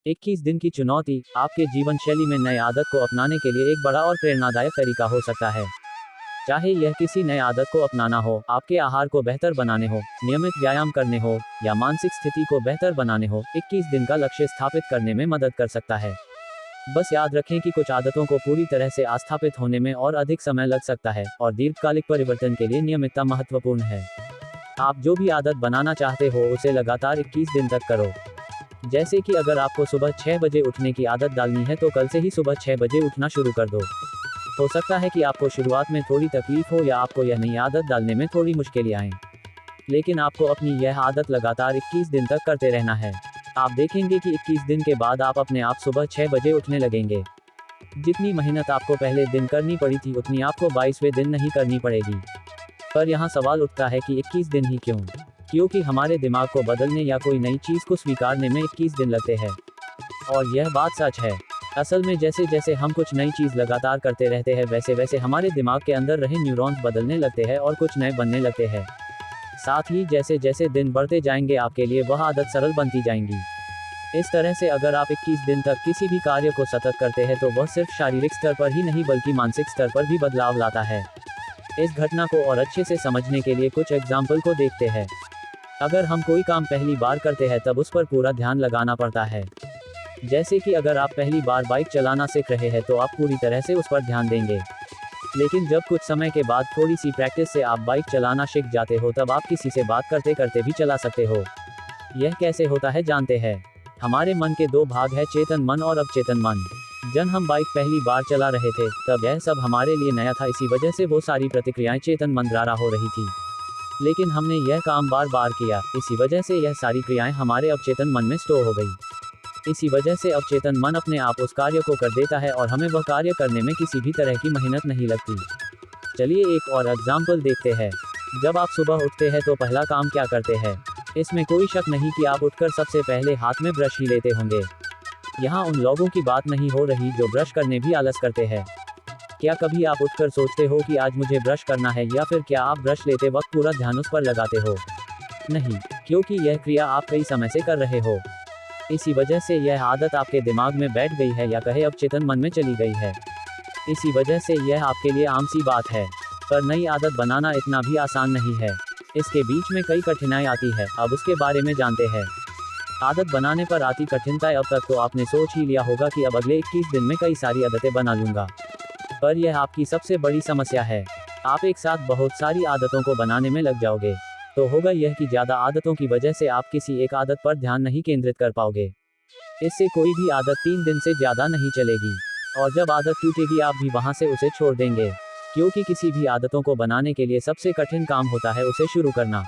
21 दिन की चुनौती आपके जीवन शैली में नए आदत को अपनाने के लिए एक बड़ा और प्रेरणादायक तरीका हो सकता है। चाहे यह किसी नए आदत को अपनाना हो, आपके आहार को बेहतर बनाने हो, नियमित व्यायाम करने हो, या मानसिक स्थिति को बेहतर बनाने हो, 21 दिन का लक्ष्य स्थापित करने में मदद कर सकता है। बस याद रखें कि कुछ आदतों को पूरी तरह से स्थापित होने में और अधिक समय लग सकता है, और दीर्घकालिक परिवर्तन के लिए नियमितता महत्वपूर्ण है। आप जो भी आदत बनाना चाहते हो उसे लगातार 21 दिन तक करो। जैसे कि अगर आपको सुबह 6 बजे उठने की आदत डालनी है तो कल से ही सुबह 6 बजे उठना शुरू कर दो। हो सकता है कि आपको शुरुआत में थोड़ी तकलीफ हो या आपको यह नई आदत डालने में थोड़ी मुश्किलें आएं, लेकिन आपको अपनी यह आदत लगातार 21 दिन तक करते रहना है। आप देखेंगे कि 21 दिन के बाद आप अपने आप सुबह 6 बजे उठने लगेंगे। जितनी मेहनत आपको पहले दिन करनी पड़ी थी उतनी आपको 22वें दिन नहीं करनी पड़ेगी। पर यहाँ सवाल उठता है कि 21 दिन ही क्यों? क्योंकि हमारे दिमाग को बदलने या कोई नई चीज़ को स्वीकारने में 21 दिन लगते हैं। और यह बात सच है। असल में जैसे जैसे हम कुछ नई चीज़ लगातार करते रहते हैं वैसे वैसे हमारे दिमाग के अंदर रहे न्यूरॉन्स बदलने लगते हैं और कुछ नए बनने लगते हैं। साथ ही जैसे जैसे दिन बढ़ते जाएंगे आपके लिए वह आदत सरल बनती जाएंगी। इस तरह से अगर आप 21 दिन तक किसी भी कार्य को सतत करते हैं तो वह सिर्फ शारीरिक स्तर पर ही नहीं बल्कि मानसिक स्तर पर भी बदलाव लाता है। इस घटना को और अच्छे से समझने के लिए कुछ एग्जाम्पल को देखते हैं। अगर हम कोई काम पहली बार करते हैं तब उस पर पूरा ध्यान लगाना पड़ता है। जैसे कि अगर आप पहली बार बाइक चलाना सीख रहे हैं तो आप पूरी तरह से उस पर ध्यान देंगे। लेकिन जब कुछ समय के बाद थोड़ी सी प्रैक्टिस से आप बाइक चलाना सीख जाते हो तब आप किसी से बात करते करते भी चला सकते हो। यह कैसे होता है जानते हैं। हमारे मन के दो भाग है, चेतन मन और अवचेतन मन। जब हम बाइक पहली बार चला रहे थे तब यह सब हमारे लिए नया था, इसी वजह से वो सारी प्रतिक्रियाएं चेतन मन द्वारा हो रही थी। लेकिन हमने यह काम बार बार किया, इसी वजह से यह सारी क्रियाएं हमारे अवचेतन मन में स्टोर हो गई। इसी वजह से अवचेतन मन अपने आप उस कार्य को कर देता है और हमें वह कार्य करने में किसी भी तरह की मेहनत नहीं लगती। चलिए एक और एग्जाम्पल देखते हैं। जब आप सुबह उठते हैं तो पहला काम क्या करते हैं? इसमें कोई शक नहीं कि आप उठकर सबसे पहले हाथ में ब्रश ही लेते होंगे। यहाँ उन लोगों की बात नहीं हो रही जो ब्रश करने भी आलस करते हैं। क्या कभी आप उठकर सोचते हो कि आज मुझे ब्रश करना है, या फिर क्या आप ब्रश लेते वक्त पूरा ध्यान उस पर लगाते हो? नहीं, क्योंकि यह क्रिया आप कई समय से कर रहे हो। इसी वजह से यह आदत आपके दिमाग में बैठ गई है, या कहे अवचेतन मन में चली गई है। इसी वजह से यह आपके लिए आम सी बात है। पर नई आदत बनाना इतना भी आसान नहीं है। इसके बीच में कई कठिनाई आती है। अब उसके बारे में जानते हैं। आदत बनाने पर आती कठिनाई। अब तक तो आपने सोच ही लिया होगा कि अब अगले 21 दिन में कई सारी आदतें बना लूंगा। पर यह आपकी सबसे बड़ी समस्या है। आप एक साथ बहुत सारी आदतों को बनाने में लग जाओगे। तो होगा यह कि ज़्यादा आदतों की वजह से आप किसी एक आदत पर ध्यान नहीं केंद्रित कर पाओगे। इससे कोई भी आदत 3 दिन से ज़्यादा नहीं चलेगी। और जब आदत टूटेगी आप भी वहाँ से उसे छोड़ देंगे। क्योंकि किसी भी आदतों को बनाने के लिए सबसे कठिन काम होता है उसे शुरू करना।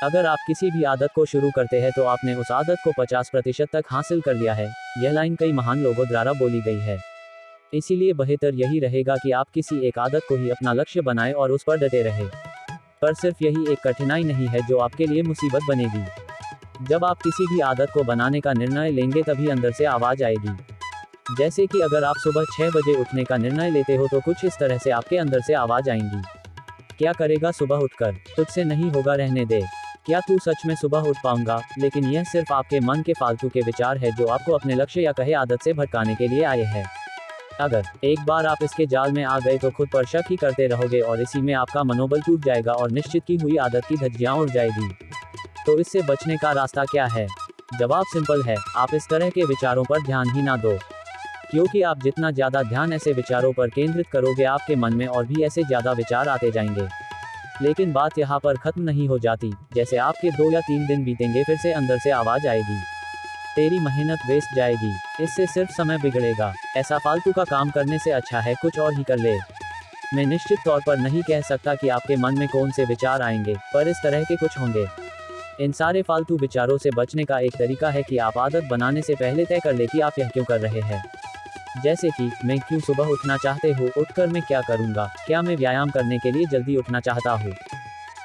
अगर आप किसी भी आदत को शुरू करते हैं तो आपने उस आदत को 50% तक हासिल कर लिया है। यह लाइन कई महान लोगों द्वारा बोली गई है। इसीलिए बेहतर यही रहेगा कि आप किसी एक आदत को ही अपना लक्ष्य बनाएं और उस पर डटे रहें। पर सिर्फ यही एक कठिनाई नहीं है जो आपके लिए मुसीबत बनेगी। जब आप किसी भी आदत को बनाने का निर्णय लेंगे तभी अंदर से आवाज आएगी। जैसे कि अगर आप सुबह 6 बजे उठने का निर्णय लेते हो तो कुछ इस तरह से आपके अंदर से आवाज आएंगी। क्या करेगा सुबह उठकर? तुझसे नहीं होगा, रहने दे। क्या तू सच में सुबह उठ पाऊंगा? लेकिन यह सिर्फ आपके मन के फालतू के विचार है जो आपको अपने लक्ष्य या कहे आदत से भटकाने के लिए आए हैं। अगर एक बार आप इसके जाल में आ गए तो खुद पर शक ही करते रहोगे और इसी में आपका मनोबल टूट जाएगा और निश्चित की हुई आदत की धज्जियां उड़ जाएगी। तो इससे बचने का रास्ता क्या है? जवाब सिंपल है, आप इस तरह के विचारों पर ध्यान ही ना दो। क्योंकि आप जितना ज़्यादा ध्यान ऐसे विचारों पर केंद्रित करोगे आपके मन में और भी ऐसे ज़्यादा विचार आते जाएंगे। लेकिन बात यहाँ पर खत्म नहीं हो जाती। जैसे आपके 2 या 3 दिन बीतेंगे फिर से अंदर से आवाज आएगी, तेरी मेहनत वेस्ट जाएगी, इससे सिर्फ समय बिगड़ेगा, ऐसा फालतू का काम करने से अच्छा है कुछ और ही कर ले। मैं निश्चित तौर पर नहीं कह सकता कि आपके मन में कौन से विचार आएंगे, पर इस तरह के कुछ होंगे। इन सारे फालतू विचारों से बचने का एक तरीका है कि आप आदत बनाने से पहले तय कर ले कि आप यह क्यों कर रहे हैं। जैसे कि मैं क्यों सुबह उठना चाहते हूँ, उठकर मैं क्या करूँगा, क्या मैं व्यायाम करने के लिए जल्दी उठना चाहता हूँ।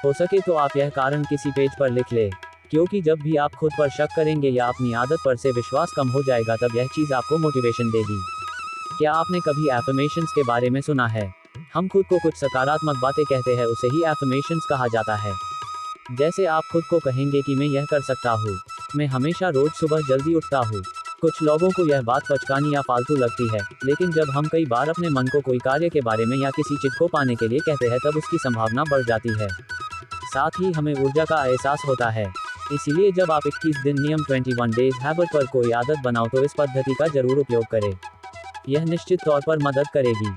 हो सके तो आप यह कारण किसी पेज पर लिख ले। क्योंकि जब भी आप खुद पर शक करेंगे या अपनी आदत पर से विश्वास कम हो जाएगा तब यह चीज़ आपको मोटिवेशन देगी। क्या आपने कभी एफर्मेशंस के बारे में सुना है? हम खुद को कुछ सकारात्मक बातें कहते हैं, उसे ही एफर्मेशंस कहा जाता है। जैसे आप खुद को कहेंगे कि मैं यह कर सकता हूँ, मैं हमेशा रोज सुबह जल्दी उठता हूँ, कुछ लोगों को यह बात पचकानी या फालतू लगती है, लेकिन जब हम कई बार अपने मन को कोई कार्य के बारे में या किसी चीज को पाने के लिए कहते हैं तब उसकी संभावना बढ़ जाती है। साथ ही हमें ऊर्जा का एहसास होता है। इसीलिए जब आप 21 दिन नियम 21 डेज हैबिट पर कोई आदत बनाओ तो इस पद्धति का जरूर उपयोग करें। यह निश्चित तौर पर मदद करेगी।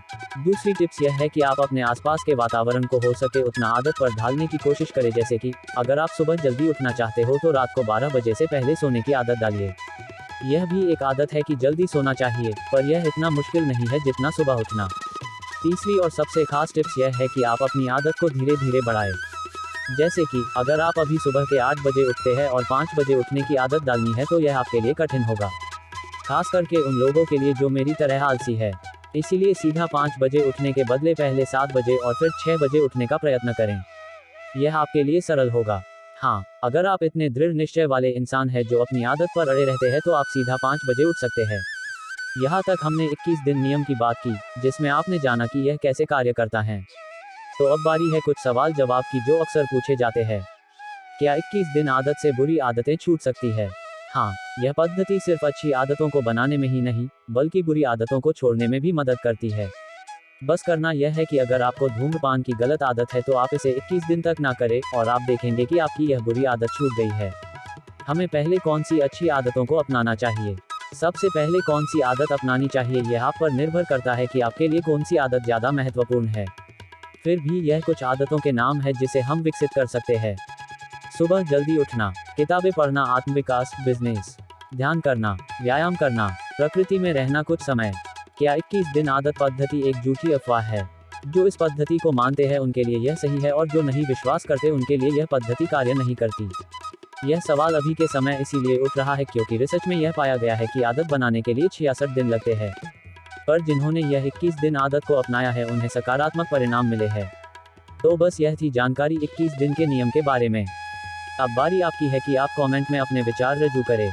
दूसरी टिप्स यह है कि आप अपने आसपास के वातावरण को हो सके उतना आदत पर ढालने की कोशिश करें, जैसे कि अगर आप सुबह जल्दी उठना चाहते हो तो रात को 12 बजे से पहले सोने की आदत डालिए। यह भी एक आदत है कि जल्दी सोना चाहिए, पर यह इतना मुश्किल नहीं है जितना सुबह उठना। तीसरी और सबसे खास टिप्स यह है कि आप अपनी आदत को धीरे धीरे बढ़ाएं। जैसे कि अगर आप अभी सुबह के 8 बजे उठते हैं और 5 बजे उठने की आदत डालनी है तो यह आपके लिए कठिन होगा, खास करके उन लोगों के लिए जो मेरी तरह आलसी है। इसीलिए सीधा 5 बजे उठने के बदले पहले 7 बजे और फिर 6 बजे उठने का प्रयत्न करें। यह आपके लिए सरल होगा। हाँ, अगर आप इतने दृढ़ निश्चय वाले इंसान हैं जो अपनी आदत पर अड़े रहते हैं तो आप सीधा 5 बजे उठ सकते हैं। यहाँ तक हमने 21 दिन नियम की बात की, जिसमें आपने जाना कि यह कैसे कार्य करता है। तो अब बारी है कुछ सवाल जवाब की जो अक्सर पूछे जाते हैं। क्या 21 दिन आदत से बुरी आदतें छूट सकती है? हाँ, यह पद्धति सिर्फ अच्छी आदतों को बनाने में ही नहीं, बल्कि बुरी आदतों को छोड़ने में भी मदद करती है। बस करना यह है कि अगर आपको धूम्रपान की गलत आदत है तो आप इसे 21 दिन तक ना करें और आप देखेंगे कि आपकी यह बुरी आदत छूट गई है। हमें पहले कौन सी अच्छी आदतों को अपनाना चाहिए? सबसे पहले कौन सी आदत अपनानी चाहिए यह आप पर निर्भर करता है कि आपके लिए कौन सी आदत ज़्यादा महत्वपूर्ण है। फिर भी यह कुछ आदतों के नाम है जिसे हम विकसित कर सकते हैं। सुबह जल्दी उठना, किताबें पढ़ना, आत्मविकास, बिजनेस, ध्यान करना, व्यायाम करना, प्रकृति में रहना कुछ समय। क्या 21 दिन आदत पद्धति एक झूठी अफवाह है? जो इस पद्धति को मानते हैं उनके लिए यह सही है और जो नहीं विश्वास करते उनके लिए यह पद्धति कार्य नहीं करती। यह सवाल अभी के समय इसीलिए उठ रहा है क्योंकि रिसर्च में यह पाया गया है कि आदत बनाने के लिए 66 दिन लगते हैं, पर जिन्होंने यह 21 दिन आदत को अपनाया है उन्हें सकारात्मक परिणाम मिले हैं। तो बस यह थी जानकारी 21 दिन के नियम के बारे में। अब बारी आपकी है कि आप कमेंट में अपने विचार रजू करें।